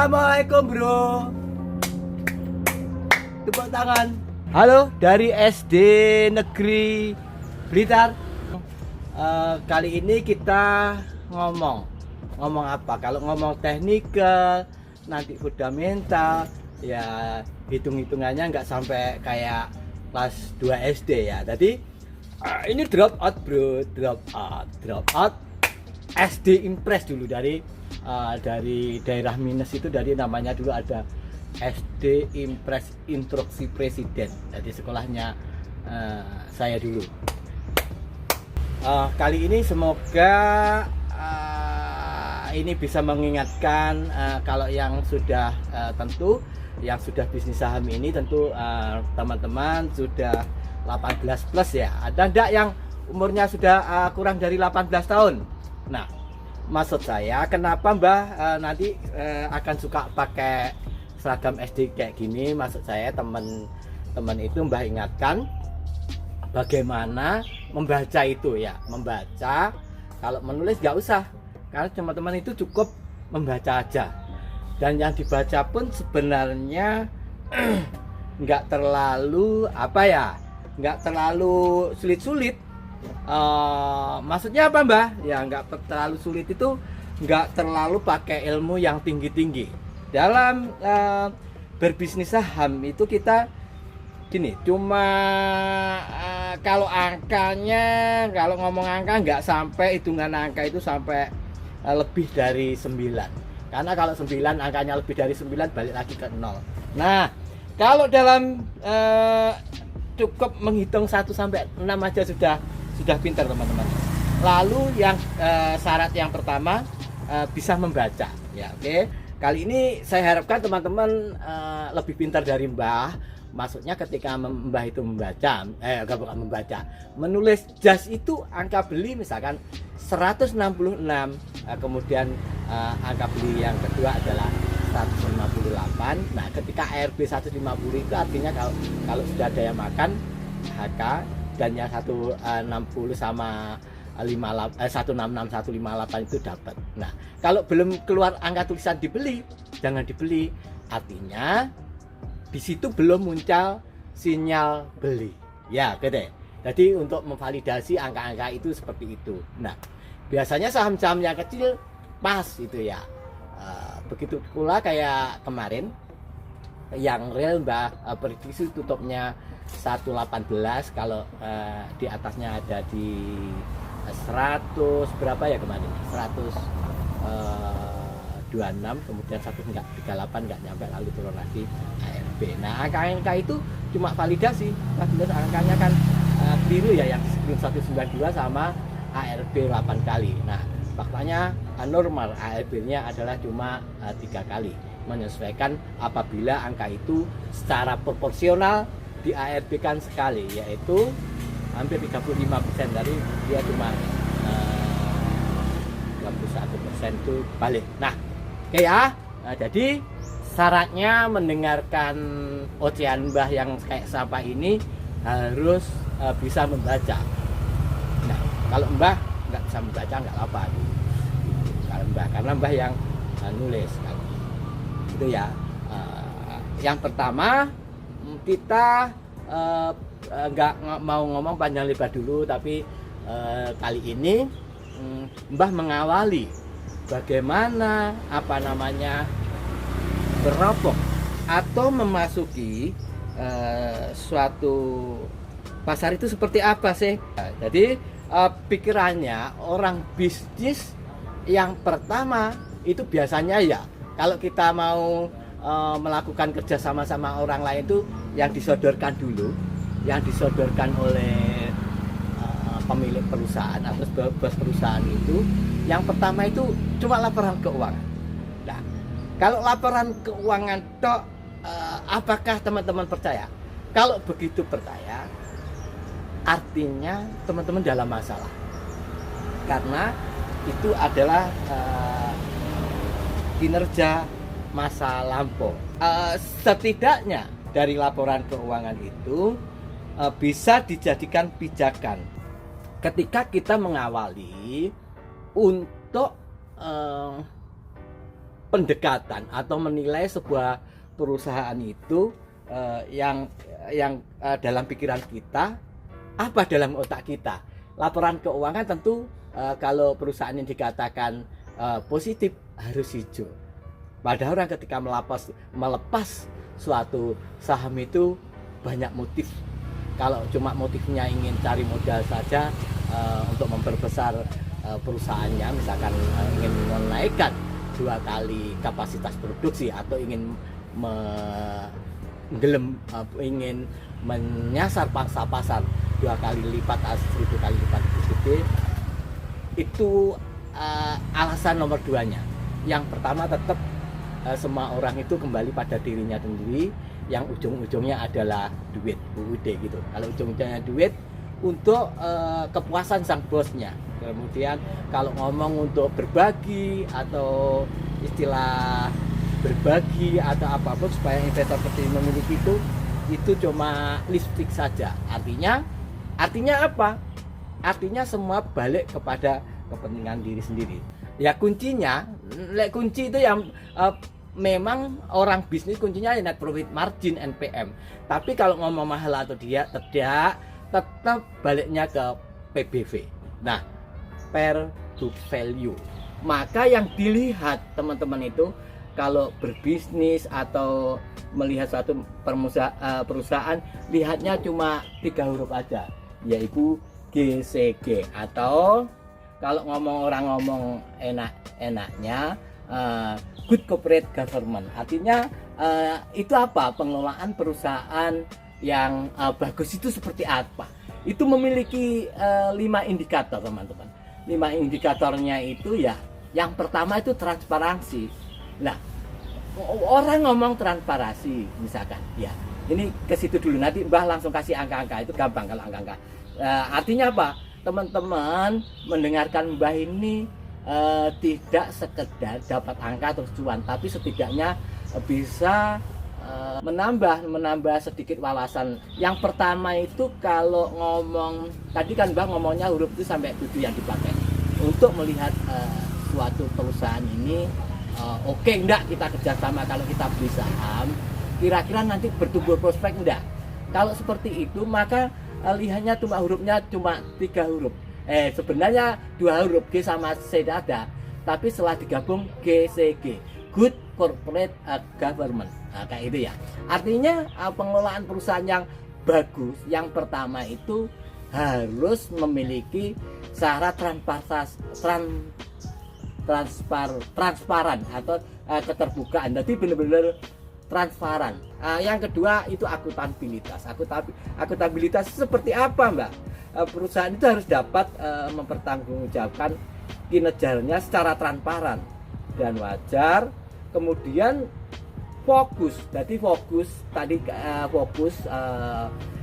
Assalamualaikum bro. Tepuk tangan. Halo dari SD Negeri Blitar. Kali ini kita ngomong apa? Kalau ngomong teknikal, nanti fundamental, ya hitung-hitungannya nggak sampai kayak kelas 2 SD ya. Jadi ini drop out bro, drop out. SD Impress dulu dari daerah minus itu, dari namanya dulu ada SD Impress Instruksi Presiden. Jadi sekolahnya saya dulu. Kali ini semoga ini bisa mengingatkan kalau yang sudah tentu yang sudah bisnis saham ini tentu teman-teman sudah 18 plus ya. Ada enggak yang umurnya sudah kurang dari 18 tahun? Nah, maksud saya kenapa Mbah nanti akan suka pakai seragam SD kayak gini? Maksud saya teman-teman itu Mbah ingatkan bagaimana membaca itu ya. Membaca, kalau menulis nggak usah, karena teman-teman itu cukup membaca aja. Dan yang dibaca pun sebenarnya nggak terlalu nggak terlalu sulit-sulit. Maksudnya apa Mbah? Ya nggak terlalu sulit itu nggak terlalu pakai ilmu yang tinggi-tinggi. Dalam berbisnis saham itu kita gini, cuma kalau angkanya, kalau ngomong angka nggak sampai, hitungan angka itu sampai lebih dari 9. Karena kalau 9 angkanya lebih dari 9 balik lagi ke 0. Nah, kalau dalam cukup menghitung 1 sampai 6 aja sudah pintar teman-teman. Lalu yang syarat yang pertama bisa membaca ya. Oke. Kali ini saya harapkan teman-teman lebih pintar dari Mbah. Maksudnya ketika Mbah itu bukan membaca, menulis jas itu angka beli misalkan 166, kemudian angka beli yang kedua adalah 158. Nah, ketika ARB 150 itu artinya kalau sudah ada yang makan HK, dan yang 160 sama 166 158 itu dapat. Nah, kalau belum keluar angka tulisan dibeli, jangan dibeli. Artinya di situ belum muncul sinyal beli. Ya, gede. Jadi untuk memvalidasi angka-angka itu seperti itu. Nah, biasanya saham-saham yang kecil pas itu ya. Begitu pula kayak kemarin yang real Mbah prediksi tutupnya 118, kalau di atasnya ada di 100 berapa ya kemarin? 126, kemudian 138 nggak nyampe, lalu turun lagi ARB. Nah, angka-angka itu cuma validasi. Angkanya kan keliru ya, yang 192 sama ARB 8 kali. Nah, faktanya normal, ARB-nya adalah cuma 3 kali. Menyesuaikan apabila angka itu secara proporsional di ARB kan sekali, yaitu hampir 35%, dari dia cuma 31% itu balik. Nah, oke ya. Nah, jadi syaratnya mendengarkan ocehan Mbah yang kayak sampah ini harus bisa membaca. Nah, kalau Mbah nggak bisa membaca nggak apa-apa. Karena Mbah yang nulis kan. Itu ya. Yang pertama, kita nggak mau ngomong panjang lebar dulu, tapi kali ini Mbah mengawali bagaimana berropok atau memasuki suatu pasar itu seperti apa sih. Jadi pikirannya orang bisnis yang pertama itu biasanya ya, kalau kita mau melakukan kerja sama-sama orang lain itu yang disodorkan dulu, yang disodorkan oleh pemilik perusahaan atau bos perusahaan itu, yang pertama itu cuma laporan keuangan. Nah, kalau laporan keuangan tok, apakah teman-teman percaya? Kalau begitu percaya, artinya teman-teman dalam masalah, karena itu adalah kinerja masa lampau. Setidaknya dari laporan keuangan itu bisa dijadikan pijakan ketika kita mengawali untuk pendekatan atau menilai sebuah perusahaan itu yang dalam pikiran kita, apa dalam otak kita. Laporan keuangan tentu kalau perusahaan yang dikatakan positif harus hijau. Padahal orang ketika melepas suatu saham itu banyak motif. Kalau cuma motifnya ingin cari modal saja untuk memperbesar perusahaannya, misalkan ingin menaikkan 2 kali kapasitas produksi atau ingin ingin menyasar pangsa pasar 2 kali lipat, 1000 kali lipat itu alasan nomor 2-nya. Yang pertama tetap semua orang itu kembali pada dirinya sendiri, yang ujung-ujungnya adalah duit, UUD gitu. Kalau ujung-ujungnya duit untuk kepuasan sang bosnya. Kemudian kalau ngomong untuk berbagi atau istilah berbagi atau apapun supaya investor seperti memiliki itu cuma lipstick saja. Artinya apa? Artinya semua balik kepada kepentingan diri sendiri. Ya kunci itu yang memang orang bisnis kuncinya net profit margin, NPM. Tapi kalau ngomong mahal atau tidak, tetap baliknya ke PBV. Nah, per book value. Maka yang dilihat teman-teman itu kalau berbisnis atau melihat suatu perusahaan, lihatnya cuma 3 huruf aja, yaitu GCG, atau kalau orang ngomong enak-enaknya good corporate governance. Artinya itu apa? Pengelolaan perusahaan yang bagus itu seperti apa? Itu memiliki 5 indikator teman-teman. 5 indikatornya itu ya, yang pertama itu transparansi. Nah, orang ngomong transparansi misalkan, ya ini ke situ dulu, nanti Mbah langsung kasih angka-angka, itu gampang kalau angka-angka. Artinya apa? Teman-teman mendengarkan Mbah ini tidak sekedar dapat angka terus cuan, tapi setidaknya bisa menambah sedikit wawasan. Yang pertama itu kalau ngomong, tadi kan Mbah ngomongnya huruf itu sampai 7 yang dipakai untuk melihat suatu perusahaan ini oke enggak kita kerjasama. Kalau kita beli saham, kira-kira nanti bertumbuh prospek enggak. Kalau seperti itu maka lihatnya cuma hurufnya cuma 3 huruf. Sebenarnya 2 huruf G sama C ada, tapi setelah digabung GCG, good corporate governance. Nah, kayak itu ya. Artinya pengelolaan perusahaan yang bagus, yang pertama itu harus memiliki syarat transparan atau keterbukaan. Jadi benar-benar transparan. Yang kedua itu akuntabilitas. Akuntabilitas seperti apa, Mbak? Perusahaan itu harus dapat mempertanggungjawabkan kinerjanya secara transparan dan wajar. Kemudian fokus. Jadi fokus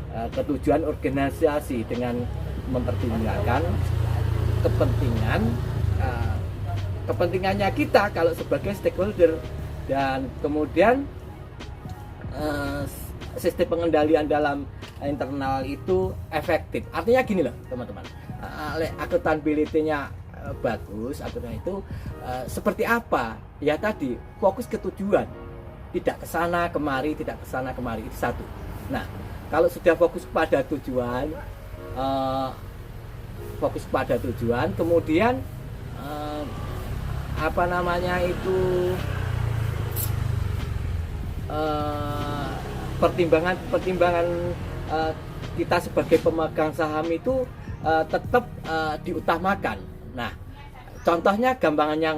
ke tujuan organisasi dengan mempertimbangkan kepentingannya kita kalau sebagai stakeholder, dan kemudian sistem pengendalian dalam internal itu efektif. Artinya gini loh teman-teman, akuntabilitasnya bagus, akuntabilitas itu seperti apa? Ya tadi fokus ke tujuan, tidak kesana kemari, itu satu. Nah, kalau sudah fokus pada tujuan, kemudian pertimbangan kita sebagai pemegang saham itu tetap diutamakan. Nah, contohnya gampangannya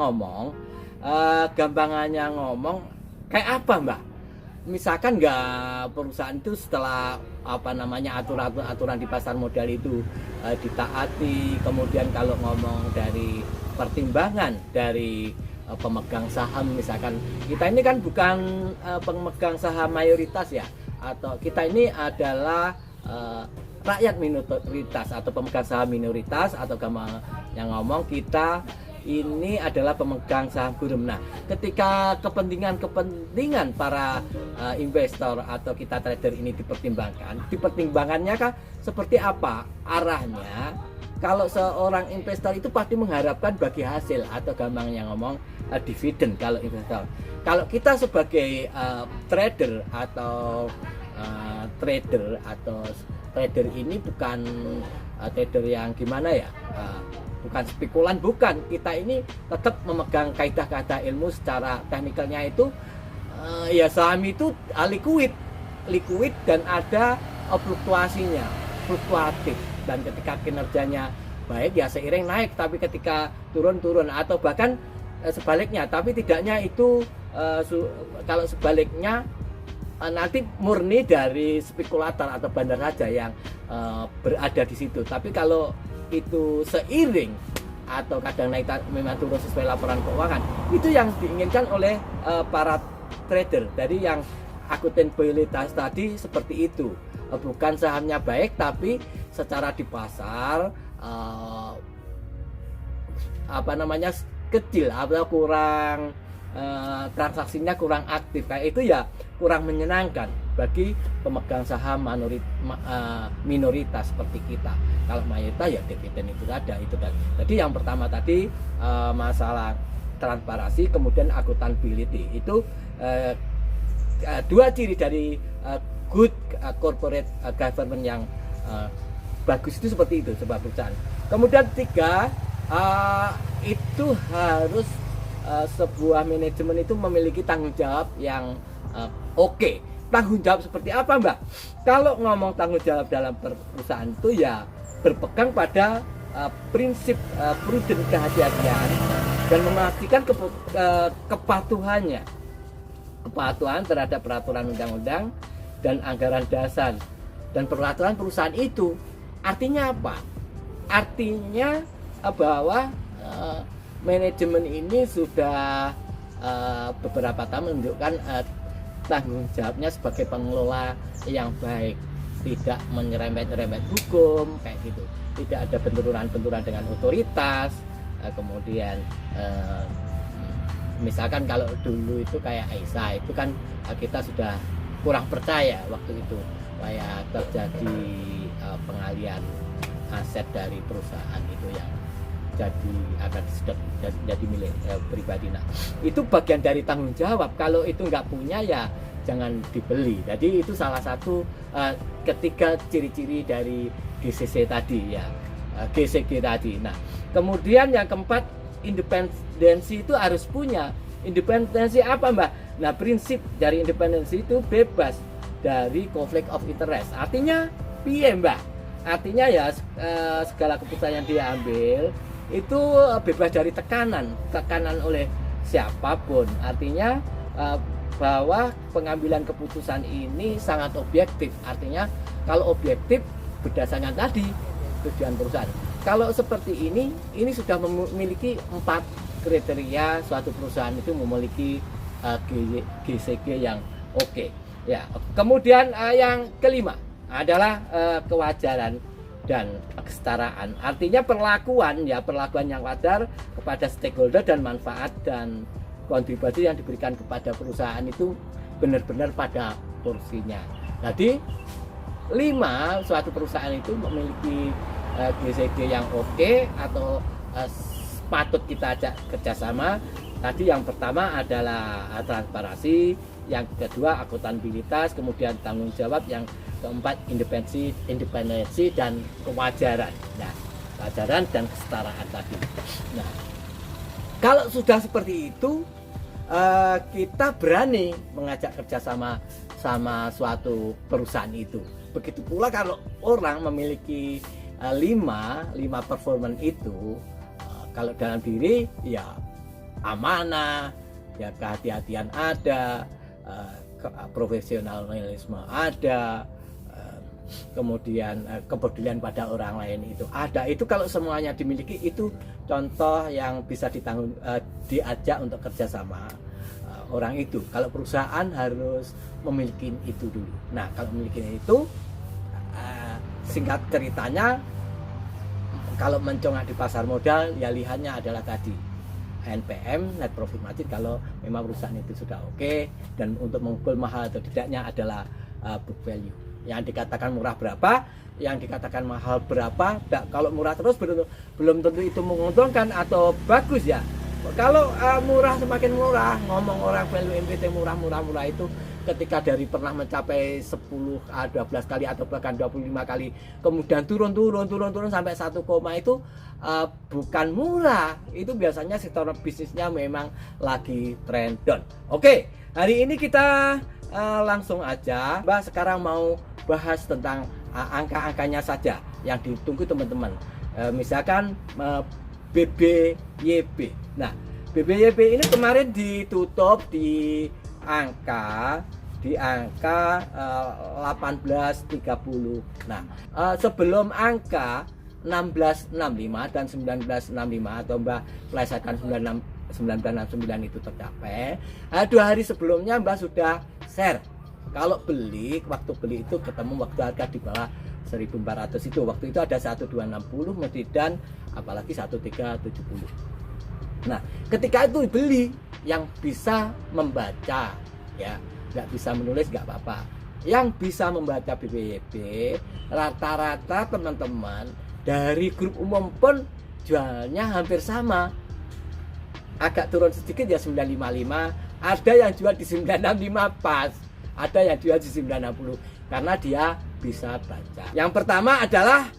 ngomong kayak apa, Mbak? Misalkan nggak perusahaan itu setelah aturan di pasar modal itu ditaati, kemudian kalau ngomong dari pertimbangan dari pemegang saham, misalkan kita ini kan bukan pemegang saham mayoritas ya, atau kita ini adalah rakyat minoritas atau pemegang saham minoritas, atau yang ngomong kita ini adalah pemegang saham burum. Nah, ketika kepentingan para investor atau kita trader ini dipertimbangkannya kan seperti apa arahnya, kalau seorang investor itu pasti mengharapkan bagi hasil atau gampangnya ngomong dividen kalau investor. Kalau kita sebagai trader atau trader ini bukan trader yang gimana ya, bukan spekulan, bukan. Kita ini tetap memegang kaidah-kaidah ilmu secara teknikalnya itu ya saham itu liquid dan ada fluktuasinya, fluktuatif, dan ketika kinerjanya baik ya seiring naik, tapi ketika turun atau bahkan sebaliknya, tapi tidaknya itu kalau sebaliknya nanti murni dari spekulator atau bandar saja yang berada di situ. Tapi kalau itu seiring atau kadang naik memang turun sesuai laporan keuangan, itu yang diinginkan oleh para trader. Dari yang akuntabilitas tadi seperti itu, bukan sahamnya baik tapi secara di pasar kecil atau kurang transaksinya kurang aktif, kayak itu ya kurang menyenangkan bagi pemegang saham minoritas seperti kita. Kalau mayoritas ya dividen itu ada itu tadi. Jadi yang pertama tadi masalah transparansi, kemudian accountability, itu dua ciri dari good corporate government yang bagus itu seperti itu sebuah perusahaan. Kemudian tiga, itu harus sebuah manajemen itu memiliki tanggung jawab yang oke. Tanggung jawab seperti apa, Mbak? Kalau ngomong tanggung jawab dalam perusahaan itu ya berpegang pada prinsip prudent, kehati-hatian, dan memastikan kepatuhan terhadap peraturan undang-undang dan anggaran dasar dan peraturan perusahaan itu. Artinya apa? Artinya bahwa manajemen ini sudah beberapa tahun menunjukkan tanggung jawabnya sebagai pengelola yang baik, tidak menyerempet-nyerempet hukum kayak gitu, tidak ada benturan-benturan dengan otoritas. Kemudian misalkan kalau dulu itu kayak Aisyah itu kan kita sudah kurang percaya waktu itu kayak terjadi pengalian aset dari perusahaan itu yang akan jadi milik pribadi. Nah, itu bagian dari tanggung jawab. Kalau itu nggak punya ya jangan dibeli. Jadi itu salah satu ketiga ciri-ciri dari GCC tadi ya, GCG tadi. Nah, kemudian yang keempat, independensi itu harus punya. Independensi apa, Mbak? Nah, prinsip dari independensi itu bebas dari conflict of interest. Artinya piye, Mbak? Artinya ya segala keputusan yang dia ambil itu bebas dari tekanan oleh siapapun. Artinya bahwa pengambilan keputusan ini sangat objektif. Artinya kalau objektif berdasarkan tadi tujuan perusahaan. Kalau seperti ini sudah memiliki 4 kriteria suatu perusahaan itu memiliki GCG yang oke. Ya. Kemudian yang kelima adalah kewajaran dan kesetaraan. Artinya perlakuan yang wajar kepada stakeholder dan manfaat dan kontribusi yang diberikan kepada perusahaan itu benar-benar pada porsinya. Jadi 5, suatu perusahaan itu memiliki GCG yang oke atau patut kita ajak kerjasama. Tadi yang pertama adalah transparansi, yang kedua akuntabilitas, kemudian tanggung jawab, yang keempat independensi dan kewajaran. Nah, kewajaran dan kesetaraan tadi. Nah, kalau sudah seperti itu, kita berani mengajak kerjasama sama suatu perusahaan itu. Begitu pula kalau orang memiliki 5 performance itu, kalau dalam diri ya amanah, ya kehati-hatian ada, profesionalisme ada, kemudian kepedulian pada orang lain itu ada. Itu kalau semuanya dimiliki, itu contoh yang bisa diajak untuk kerjasama orang itu. Kalau perusahaan harus memiliki itu dulu. Nah, kalau memiliki itu, singkat ceritanya, kalau mencongak di pasar modal ya lihatnya adalah tadi NPM, net profit margin, kalau memang perusahaan itu sudah oke, dan untuk mengukur mahal atau tidaknya adalah book value. Yang dikatakan murah berapa, yang dikatakan mahal berapa. Kalau murah terus belum tentu itu menguntungkan atau bagus ya. Kalau murah, semakin murah, ngomong orang value MPT murah itu ketika dari pernah mencapai 10, 12 kali atau bahkan 25 kali, kemudian turun sampai 1 koma itu bukan murah. Itu biasanya sektor bisnisnya memang lagi trend down. Oke, hari ini kita langsung aja Mbak sekarang mau bahas tentang angka-angkanya saja yang ditunggu teman-teman. Misalkan BBYP. Nah, BBYP ini kemarin ditutup di angka 1830. Nah, sebelum angka 1665 dan 1965 atau Mbak plesetkan 1969 itu tercapai, 2 hari sebelumnya Mbak sudah share. Kalau beli, waktu beli itu ketemu waktu harga di bawah 1400 itu. Waktu itu ada 1260 dan apalagi 1370. Nah, ketika itu beli, yang bisa membaca ya, nggak bisa menulis nggak apa-apa. Yang bisa membaca BBYP rata-rata teman-teman dari grup umum pun jualnya hampir sama. Agak turun sedikit ya 955, ada yang jual di 965 pas, ada yang jual di 960 karena dia bisa baca. Yang pertama adalah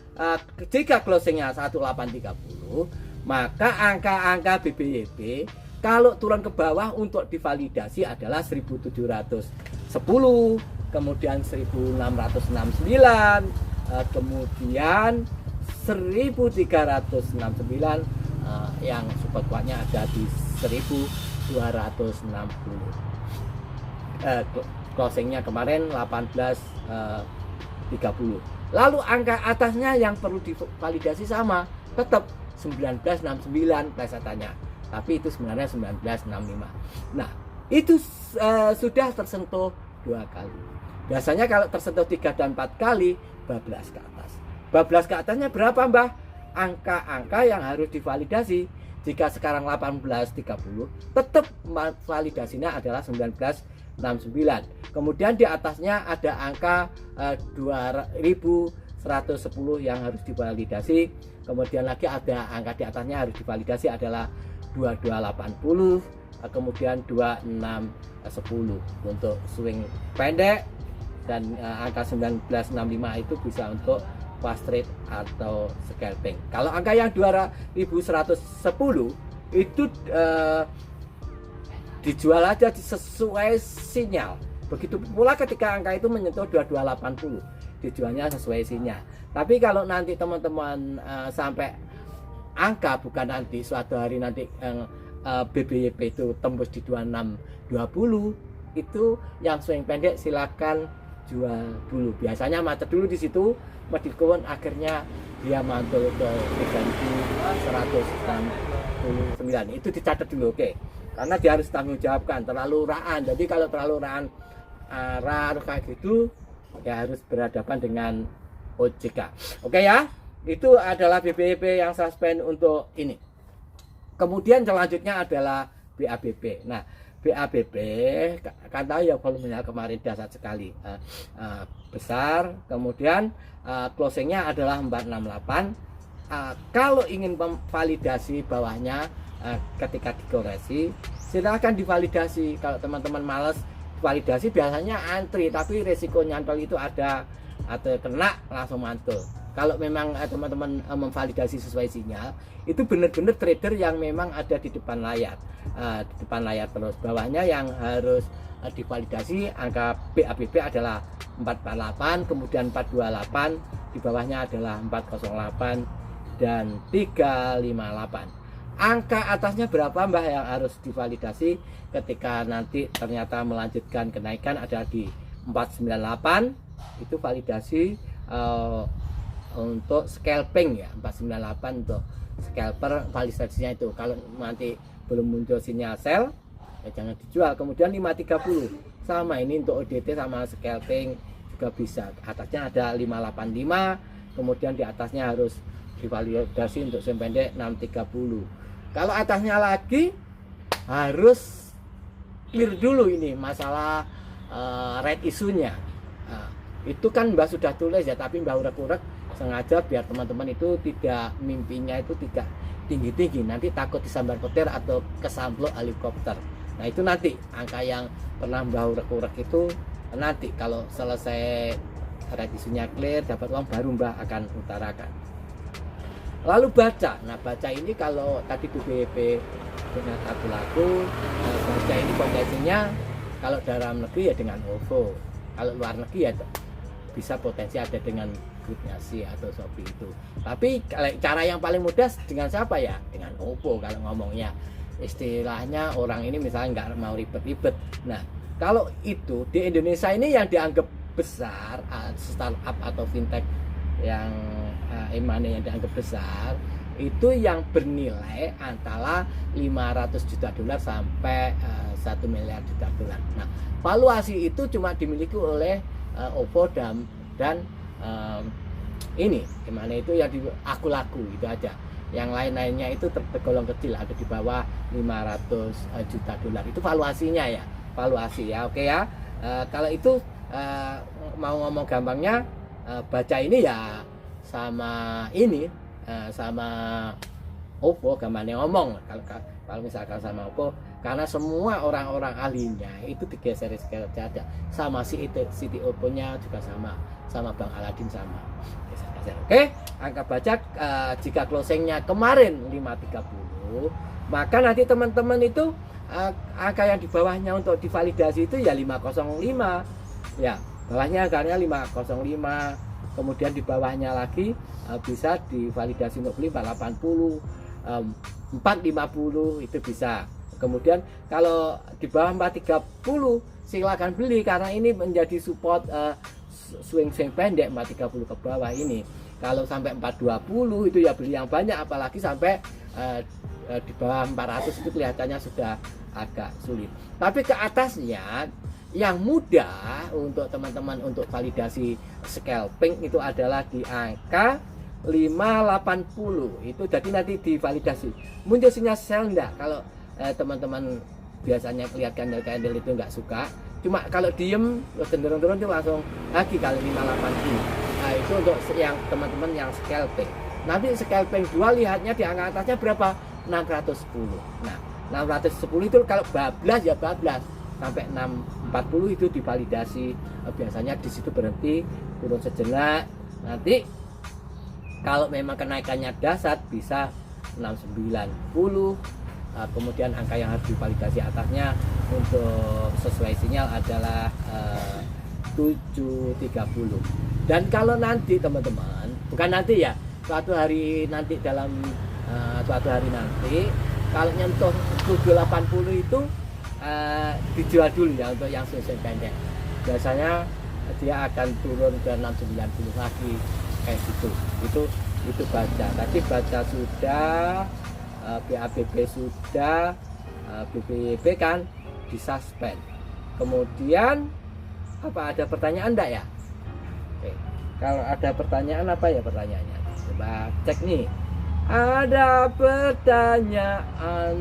jika closingnya 1830, maka angka-angka BBYP kalau turun ke bawah untuk divalidasi adalah 1710, kemudian 1669, kemudian 1369, yang support kuatnya ada di 1260. Closingnya kemarin 1830. Lalu angka atasnya yang perlu divalidasi sama, tetap 1969 plesetannya, tapi itu sebenarnya 1965. Nah, itu sudah tersentuh 2 kali. Biasanya kalau tersentuh 3 dan 4 kali, bablas ke atas. Bablas ke atasnya berapa, Mbah? Angka-angka yang harus divalidasi. Jika sekarang 1830, tetap validasinya adalah 1969. Kemudian di atasnya ada angka 2110 yang harus divalidasi. Kemudian lagi ada angka di atasnya harus divalidasi adalah 2280, kemudian 2610 untuk swing pendek, dan angka 1965 itu bisa untuk fast trade atau scalping. Kalau angka yang 2110 itu dijual aja sesuai sinyal. Begitu pula ketika angka itu menyentuh 2280, dijualnya sesuai sinyal. Tapi kalau nanti teman-teman sampai angka, bukan nanti suatu hari nanti BBYP itu tembus di 2620, itu yang swing pendek silakan jual dulu. Biasanya macet dulu di situ, meskipun akhirnya dia mantul ke 3169. Itu dicatat dulu, oke. Karena dia harus tanggung jawabkan, terlalu raan. Jadi kalau terlalu raan kayak gitu, ya harus berhadapan dengan OJK. Oke ya, itu adalah BBYP yang suspend untuk ini. Kemudian selanjutnya adalah BABP. Nah, BABP kan tahu ya volumenya kemarin dahsyat sekali, besar. Kemudian closingnya adalah 468. Kalau ingin validasi bawahnya ketika dikoreksi, silahkan divalidasi. Kalau teman-teman males validasi, biasanya antri, tapi resiko nyantol itu ada, atau kena langsung mantul. Kalau memang teman-teman memvalidasi sesuai sinyal, itu benar-benar trader yang memang ada di depan layar, terus. Bawahnya yang harus divalidasi angka BABP adalah 448, kemudian 428, di bawahnya adalah 408 dan 358. Angka atasnya berapa, Mbah, yang harus divalidasi ketika nanti ternyata melanjutkan kenaikan ada di 498. Itu validasi untuk scalping ya, 498 untuk scalper validasinya itu. Kalau nanti belum muncul sinyal sell, ya jangan dijual. Kemudian 530 sama, ini untuk ODT sama scalping juga bisa. Atasnya ada 585, kemudian di atasnya harus divalidasi untuk swing pendek 630. Kalau atasnya lagi harus clear dulu ini masalah red isunya. Itu kan Mbah sudah tulis ya, tapi Mbah urek-urek sengaja biar teman-teman itu tidak, mimpinya itu tidak tinggi-tinggi, nanti takut disambar petir atau kesamplok helikopter. Nah itu nanti angka yang pernah Mbah urek-urek itu nanti kalau selesai revisinya clear, dapat uang, baru Mbah akan utarakan. Lalu baca, nah baca ini kalau tadi BBP dengan laku, baca ini potensinya kalau dalam negeri ya dengan OVO, kalau luar negeri ya bisa potensi ada dengan Goodnasy atau Shopee itu. Tapi cara yang paling mudah dengan siapa ya? Dengan OVO kalau ngomongnya. Istilahnya orang ini misalnya nggak mau ribet-ribet. Nah kalau itu di Indonesia ini yang dianggap besar, startup atau fintech yang e-money yang dianggap besar itu yang bernilai antara 500 juta dolar sampai 1 miliar juta dolar. Nah, valuasi itu cuma dimiliki oleh OVO dan ini gimana itu yang di aku laku itu aja. Yang lain-lainnya itu tergolong kecil, ada di bawah 500 juta dolar. Itu valuasinya ya, valuasi ya. Oke ya. Kalau itu mau ngomong gampangnya, baca ini ya sama ini sama OVO, gampangnya ngomong kalau misalkan sama OVO, karena semua orang-orang ahlinya itu digeser saja, sama si OVO-nya juga sama Bang Aladin sama. Oke, angka baca jika closingnya kemarin 530, maka nanti teman-teman itu angka yang di bawahnya untuk divalidasi itu ya 505 ya, bawahnya angkanya 505. Kemudian di bawahnya lagi bisa divalidasi untuk beli 480, 450 itu bisa. Kemudian kalau di bawah 430 silakan beli karena ini menjadi support swing pendek 430 ke bawah ini. Kalau sampai 420 itu ya beli yang banyak, apalagi sampai di bawah 400 itu kelihatannya sudah agak sulit. Tapi ke atasnya yang mudah untuk teman-teman untuk validasi scalping itu adalah di angka 580 itu. Jadi nanti divalidasi muncul sinyal sell enggak. Kalau teman-teman biasanya lihat candle itu enggak suka, cuma kalau diem cenderung turun itu langsung lagi kali 580. Nah itu untuk yang teman-teman yang scalping. Nanti scalping 2 lihatnya di angka atasnya berapa? 610. Nah 610 itu kalau bablas ya bablas sampai 640 itu divalidasi, biasanya di situ berhenti, turun sejenak. Nanti kalau memang kenaikannya dahsyat bisa 690. Kemudian angka yang harus divalidasi atasnya untuk sesuai sinyal adalah 730. Dan kalau nanti teman-teman, bukan nanti ya, suatu hari nanti dalam suatu hari nanti kalau nyentuh 780 itu dijual dulu ya untuk yang swing pendek. Biasanya dia akan turun ke 690 lagi kayak gitu. Itu baca. Tadi baca sudah, BABB sudah, BBB kan disuspend. Kemudian apa, ada pertanyaan enggak ya? Oke. Kalau ada pertanyaan apa ya pertanyaannya? Coba cek nih. Ada pertanyaan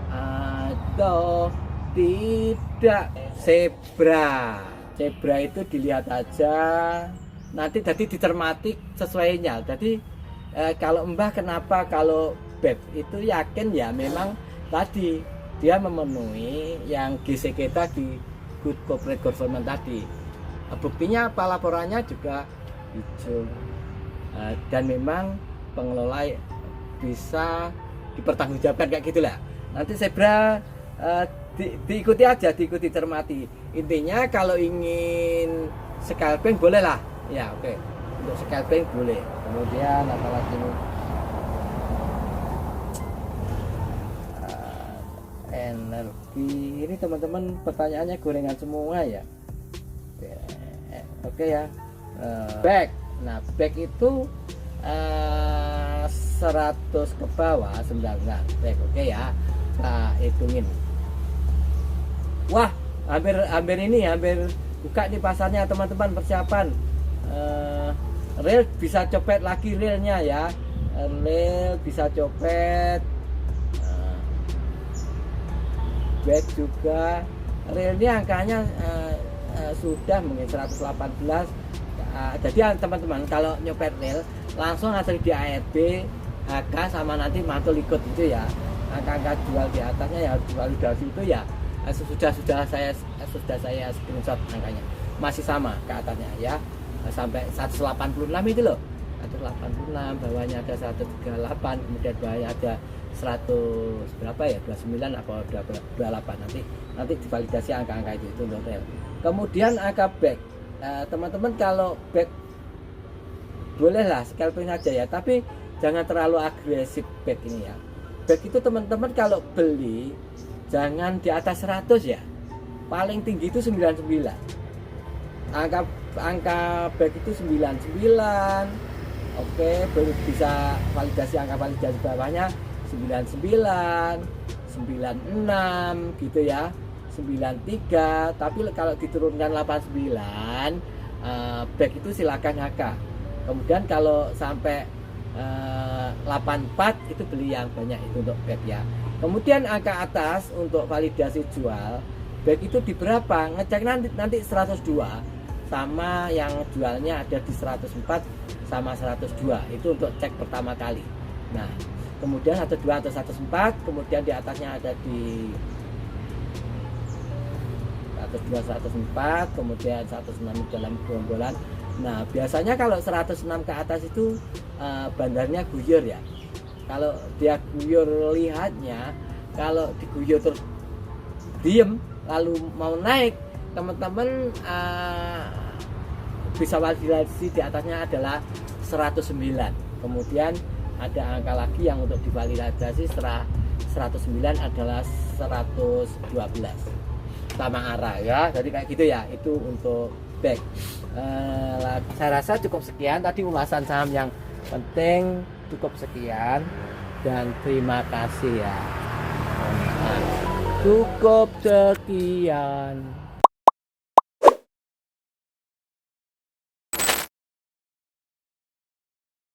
atau tidak? Zebra itu dilihat aja nanti, jadi dicermati sesuainya. Jadi kalau Mbah kenapa kalau BEP itu yakin ya memang tadi dia memenuhi yang GCK tadi, Good Corporate Governance tadi. Buktinya apa? Laporannya juga hijau, dan memang pengelola bisa dipertanggungjawabkan kayak gitulah. Nanti Zebra diikuti aja, diikuti cermati. Intinya kalau ingin scalping boleh lah ya. Oke, untuk scalping boleh. Kemudian apalagi energi ini teman-teman, pertanyaannya gorengan semua ya. Oke ya. Back, nah back itu 100 ke bawah 19 back. Oke ya, nah hitungin. Wah, hampir buka nih pasarnya teman-teman, persiapan. Rel bisa copet lagi relnya ya, rel bisa copet, back juga relnya angkanya sudah mungkin 118 Jadi teman-teman kalau nyopet rel langsung asal di ARB, HK sama nanti mantul ikut itu ya, angka-angka jual di atasnya ya harus divalidasi itu ya. Sudah saya screenshot angkanya masih sama ke atasnya ya, sampai 186 itu loh, 186, bawahnya ada 138, kemudian bawahnya ada 100 berapa ya, 29 apa 28, nanti divalidasi angka-angka itu untuk rel. Kemudian angka back, teman-teman kalau back bolehlah scalping aja ya, tapi jangan terlalu agresif back ini ya. Back itu teman-teman kalau beli jangan di atas 100 ya, paling tinggi itu 99, angka back itu 99. Oke, baru bisa validasi angka validasi bawahnya 99, 96 gitu ya, 93. Tapi kalau diturunkan 89 back itu silakan HK. Kemudian kalau sampai 84 itu beli yang banyak itu untuk back ya. Kemudian angka atas untuk validasi jual back itu di berapa, ngecek nanti 102 sama yang jualnya ada di 104 sama 102 itu untuk cek pertama kali. Nah kemudian 102 atau 104, kemudian di atasnya ada di 102 104, kemudian 106 dalam gerombolan. Nah biasanya kalau 106 ke atas itu bandarnya guyur ya. Kalau dia guyur lihatnya, kalau diguyur terus diem lalu mau naik, teman-teman bisa validasi di atasnya adalah 109. Kemudian ada angka lagi yang untuk divalidasi setelah 109 adalah 112 sama arah ya. Jadi kayak gitu ya, itu untuk back. Saya rasa cukup sekian tadi ulasan saham yang penting, cukup sekian dan terima kasih ya. Cukup sekian.